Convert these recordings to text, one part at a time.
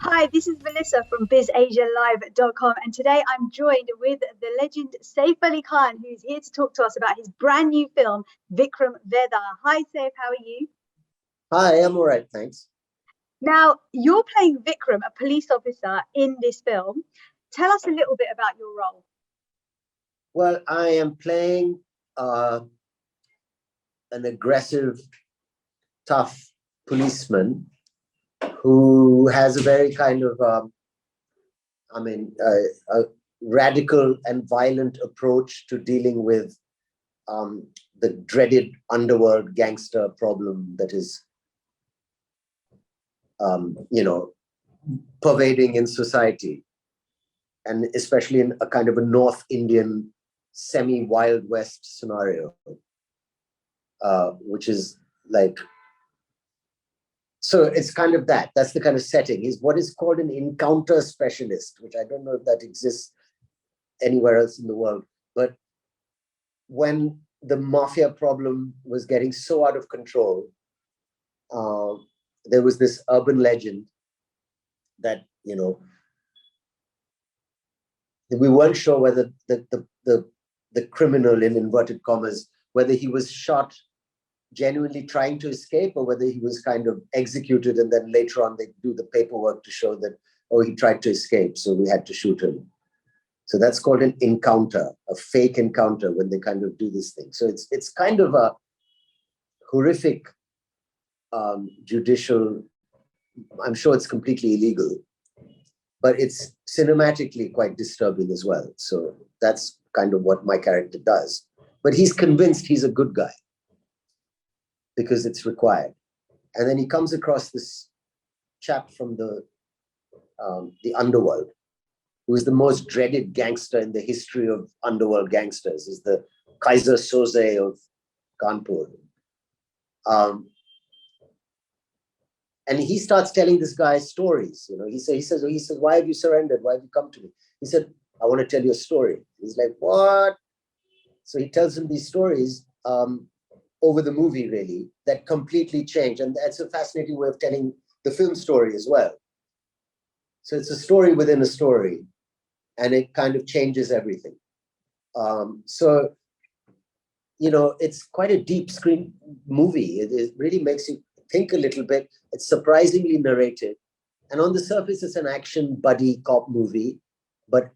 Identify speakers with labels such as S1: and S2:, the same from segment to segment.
S1: Hi, this is Vallisa from BizAsiaLive.com, and today I'm joined with the legend Saif Ali Khan, who's here to talk to us about his brand new film, Vikram Vedha. Hi, Saif, how are you?
S2: Hi, I'm all right, thanks.
S1: Now, you're playing Vikram, a police officer in this film. Tell us a little bit about your role.
S2: Well, I am playing an aggressive, tough policeman who has a very kind of, a radical and violent approach to dealing with the dreaded underworld gangster problem that is, pervading in society, and especially in a kind of a North Indian semi-Wild West scenario, which is like, so it's kind of that's the kind of setting. He's what is called an encounter specialist, which I don't know if that exists anywhere else in the world. But when the mafia problem was getting so out of control, there was this urban legend that, we weren't sure whether the criminal, in inverted commas, whether he was shot genuinely trying to escape or whether he was kind of executed, and then later on they do the paperwork to show that, oh, he tried to escape, so we had to shoot him. So that's called an encounter, a fake encounter, when they kind of do this thing. So it's kind of a horrific judicial, I'm sure it's completely illegal, but it's cinematically quite disturbing as well. So that's kind of what my character does. But he's convinced he's a good guy because it's required. And then he comes across this chap from the underworld, who is the most dreaded gangster in the history of underworld gangsters, is the Kaiser Soze of Kanpur. And he starts telling this guy stories. He says, why have you surrendered? Why have you come to me? He said, I want to tell you a story. He's like, what? So he tells him these stories over the movie, really, that completely change. And that's a fascinating way of telling the film story as well. So it's a story within a story, and it kind of changes everything. It's quite a deep screen movie. It really makes you think a little bit. It's surprisingly narrated. And on the surface, it's an action buddy cop movie, but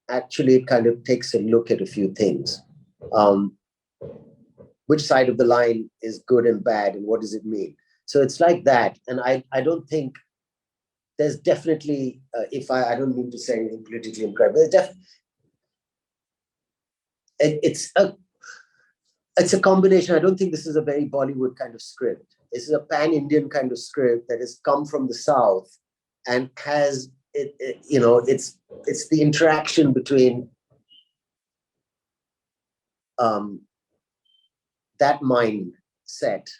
S2: actually it kind of takes a look at a few things. Which side of the line is good and bad, and what does it mean? So it's like that. And I don't think there's definitely, I don't mean to say anything politically incorrect, but it's a combination. I don't think this is a very Bollywood kind of script. This is a pan-Indian kind of script that has come from the South and has it's the interaction between that mindset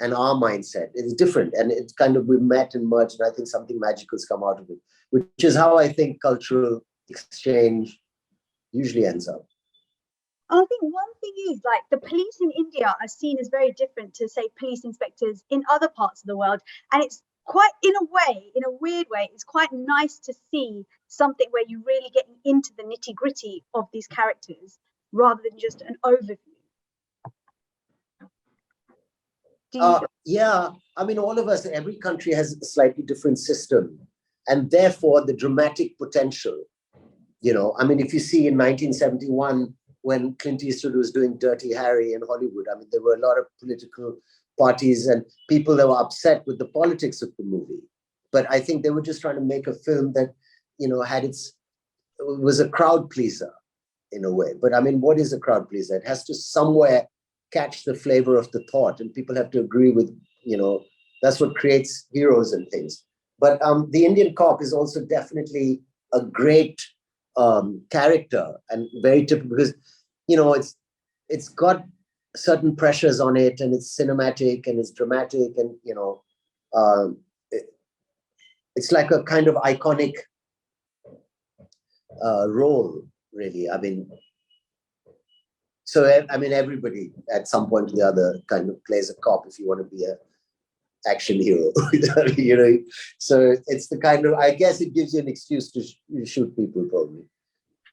S2: and our mindset. It's different, and it's kind of, we met and merged, and I think something magical has come out of it, which is how I think cultural exchange usually ends up.
S1: I think one thing is, like, the police in India are seen as very different to, say, police inspectors in other parts of the world. And it's quite, in a way, in a weird way, it's quite nice to see something where you really get into the nitty gritty of these characters rather than just an overview.
S2: Yeah, I mean, all of us, every country has a slightly different system, and therefore the dramatic potential. I mean, if you see in 1971, when Clint Eastwood was doing Dirty Harry in Hollywood, I mean, there were a lot of political parties and people that were upset with the politics of the movie. But I think they were just trying to make a film that, was a crowd pleaser in a way. But I mean, what is a crowd pleaser? It has to somewhere catch the flavor of the thought, and people have to agree with, that's what creates heroes and things. But the Indian cop is also definitely a great character, and very typical because, it's got certain pressures on it, and it's cinematic and it's dramatic, and, it's like a kind of iconic role, really. I mean, so, I mean, everybody at some point or the other kind of plays a cop if you want to be action hero. You know, so it's the kind of, I guess it gives you an excuse to shoot people probably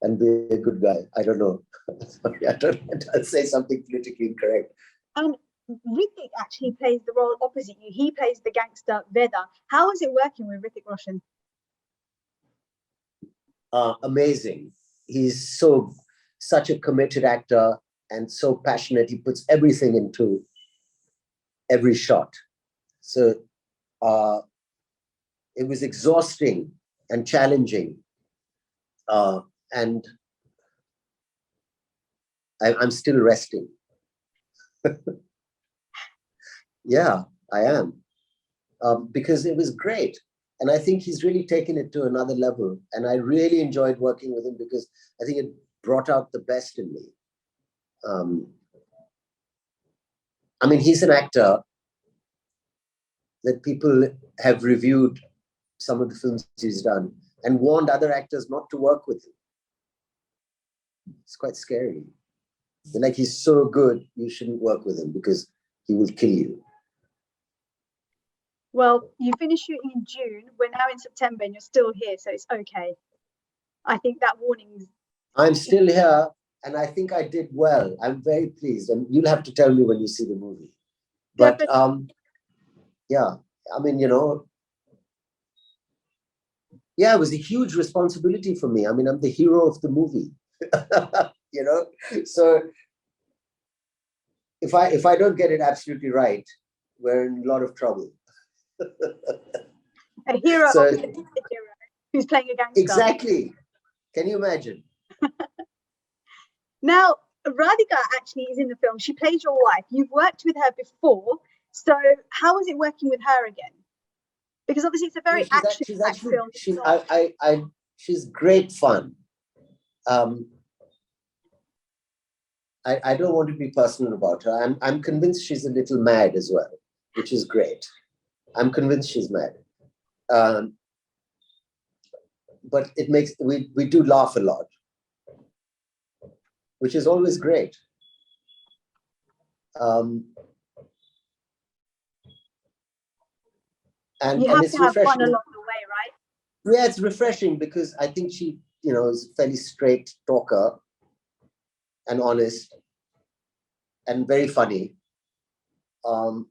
S2: and be a good guy. I don't know. Sorry, I don't I'll say something politically incorrect.
S1: And Ritik actually plays the role opposite you. He plays the gangster Vedha. How is it working with Ritik Roshan?
S2: Amazing. He's such a committed actor and so passionate. He puts everything into every shot. So it was exhausting and challenging. And I'm still resting. Yeah, I am. Because it was great. And I think he's really taken it to another level. And I really enjoyed working with him because I think it brought out the best in me. I mean, he's an actor that people have reviewed some of the films he's done and warned other actors not to work with him. It's quite scary. They're like, he's so good, you shouldn't work with him because he will kill you.
S1: Well, you finished shooting in June. We're now in September and you're still here, so it's okay. I think that warning is...
S2: I'm still here and I think I did well. I'm very pleased. And you'll have to tell me when you see the movie. But yeah, I mean, you know, yeah, it was a huge responsibility for me. I mean, I'm the hero of the movie, you know? So if I don't get it absolutely right, we're in a lot of trouble.
S1: A hero so, of the hero who's playing a gangster.
S2: Exactly. Can you imagine?
S1: Now, Radhika actually is in the film. She plays your wife. You've worked with her before. So how is it working with her again? Because obviously it's a very action-packed film.
S2: She's great fun. I don't want to be personal about her. I'm convinced she's a little mad as well, which is great. I'm convinced she's mad. But it makes, we do laugh a lot, which is always great.
S1: And you have to have fun along the way, right?
S2: Yeah, it's refreshing because I think she, you know, is a fairly straight talker and honest and very funny. And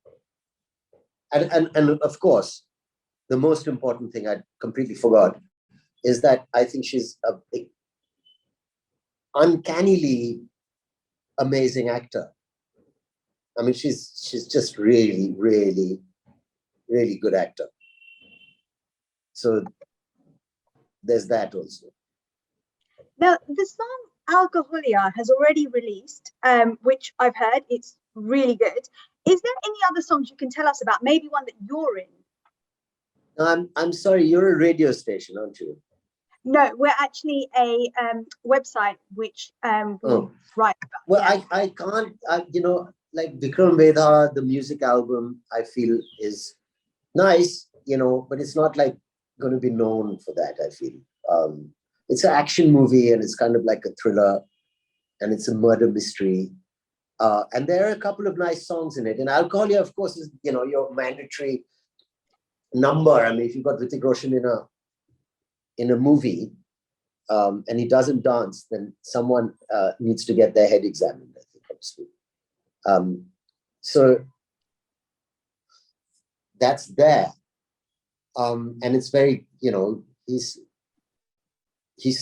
S2: of course, the most important thing I completely forgot is that I think she's a uncannily amazing actor. I mean, she's just really, really, really good actor. So there's that also.
S1: Now, the song Alcoholia has already released, which I've heard. It's really good. Is there any other songs you can tell us about? Maybe one that you're in?
S2: I'm sorry, you're a radio station, aren't you?
S1: No, we're actually a website which we write about.
S2: Well, yeah. I can't, you know, like Vikram Vedha, the music album, I feel is nice, you know, but it's not like going to be known for that, I feel. It's an action movie and it's kind of like a thriller and it's a murder mystery. And there are a couple of nice songs in it. And Alcoholia, of course, is, you know, your mandatory number. I mean, if you've got Hrithik Roshan in a movie and he doesn't dance, then someone needs to get their head examined, I think, obviously. So that's there. And it's very, you know, he's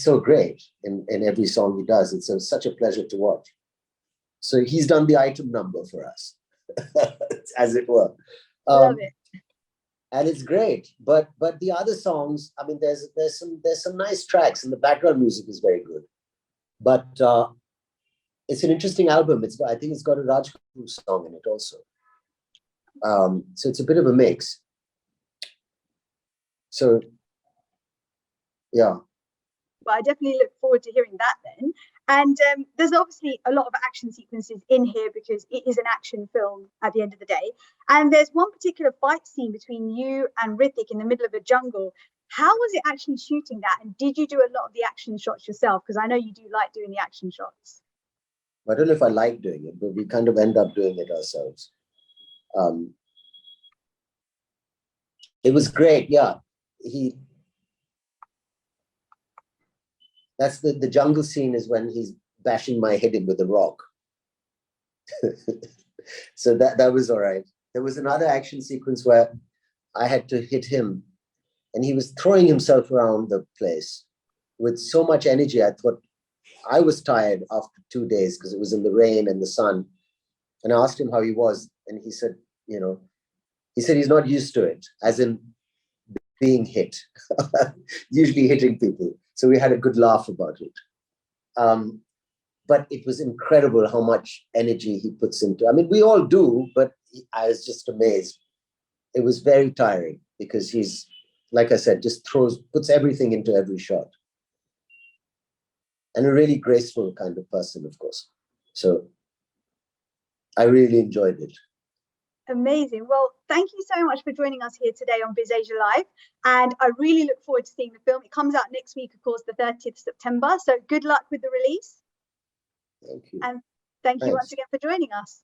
S2: so great in every song he does. It's such a pleasure to watch. So he's done the item number for us, as it were.
S1: Love it.
S2: And it's great. But the other songs, I mean, there's some nice tracks and the background music is very good. But it's an interesting album. I think it's got a Raj Kapoor song in it also. So it's a bit of a mix. So, yeah.
S1: Well, I definitely look forward to hearing that then. And there's obviously a lot of action sequences in here because it is an action film at the end of the day. And there's one particular fight scene between you and Hrithik in the middle of a jungle. How was it actually shooting that? And did you do a lot of the action shots yourself? Because I know you do like doing the action shots.
S2: I don't know if I like doing it, but we kind of end up doing it ourselves. It was great. Yeah, that's the jungle scene is when he's bashing my head in with a rock. So that was all right. There was another action sequence where I had to hit him, and he was throwing himself around the place with so much energy. I thought I was tired after 2 days because it was in the rain and the sun. And I asked him how he was, and he said, he's not used to it, as in being hit, usually hitting people. So we had a good laugh about it. But it was incredible how much energy he puts into. I mean, we all do, but I was just amazed. It was very tiring because he's, like I said, just puts everything into every shot. And a really graceful kind of person, of course. So I really enjoyed it.
S1: Amazing. Well, thank you so much for joining us here today on BizAsia Live. And I really look forward to seeing the film. It comes out next week, of course, the 30th of September. So good luck with the release.
S2: Thank you.
S1: And thank you once again for joining us.